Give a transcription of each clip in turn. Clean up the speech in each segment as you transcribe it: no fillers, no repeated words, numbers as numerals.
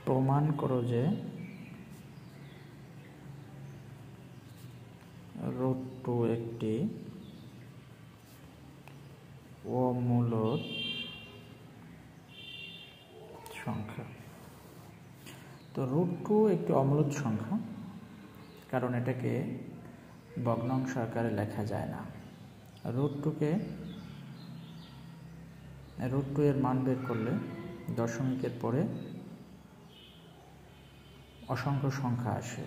প্রমাণ করো যে √2 একটি অমূলদ সংখ্যা। তো √2 একটি অমূলদ সংখ্যা, কারণ এটাকে ভগ্নাংশ আকারে লেখা যায় না। √2 এর মান বের করলে দশমিকের পরে অসংখ্য সংখ্যা আসে,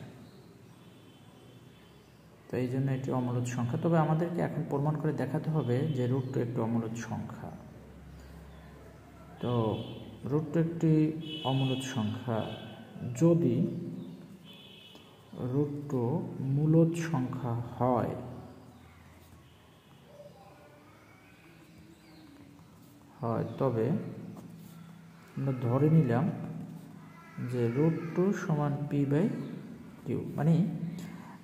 তো এই জন্য এটি অমূলদ সংখ্যা। তবে আমাদেরকে এখন প্রমাণ করে দেখাতে হবে যে √2 একটি অমূলদ সংখ্যা। তো √2 একটি অমূলদ সংখ্যা যদি √2 মূলদ সংখ্যা হয়, তবে আমরা ধরে নিলাম যে √2 সমান p/q, মানে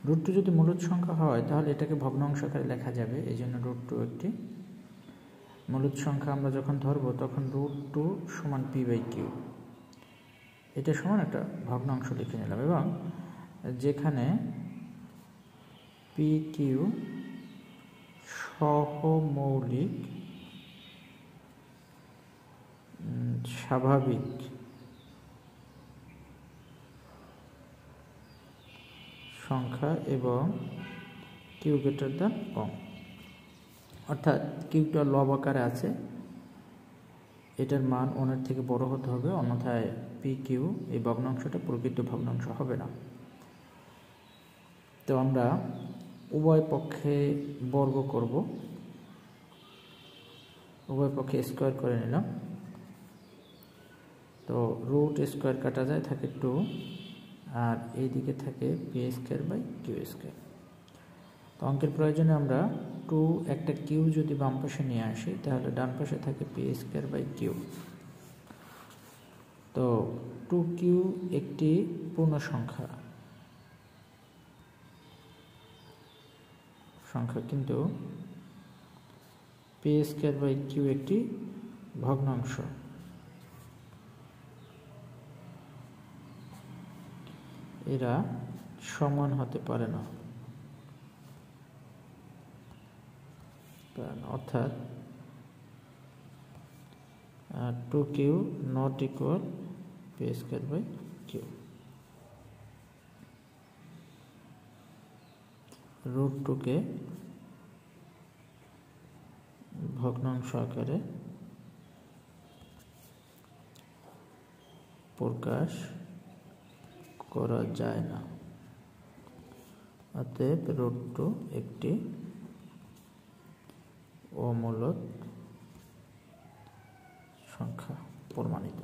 √2 যদি মূলদ সংখ্যা হয় তাহলে এটাকে ভগ্নাংশ আকারে লেখা যাবে। এই জন্য √2 একটি মূলদ সংখ্যা আমরা যখন ধরবো তখন √2 সমান p/q, এটা সমান একটা ভগ্নাংশ লিখে নিলাম, এবং যেখানে pq সহমৌলিক স্বাভাবিক সংখ্যা এবং q গ্রেটার দ্যান 1, অর্থাৎ কিউটা লব আকারে আছে, এটার মান 1 এর থেকে বড় হতে হবে, অন্যথায় pq এই ভগ্নাংশটা প্রকৃত ভগ্নাংশ হবে না। তো আমরা উভয় পক্ষে বর্গ করব, উভয় পক্ষে স্কোয়ার করে নিলাম। তো √² কাটা যায়, থাকে 2, আর এইদিকে থাকে p²/q²। তো অঙ্কের প্রয়োজনে আমরা 2 একটা কিউ যদি বাম পাশে নিয়ে আসি তাহলে ডান পাশে থাকে p²/q। তো 2q একটি পূর্ণ সংখ্যা, কিন্তু p²/q একটি ভগ্নাংশ। এরা সমান হতে পারে না, অর্থাৎ 2q নট ইকুয়াল p²/q। √2 কে ভগ্নাংশ আকারে প্রকাশ করা যায় না, অতএব √2 একটি অমূলদ সংখ্যা প্রমাণিত।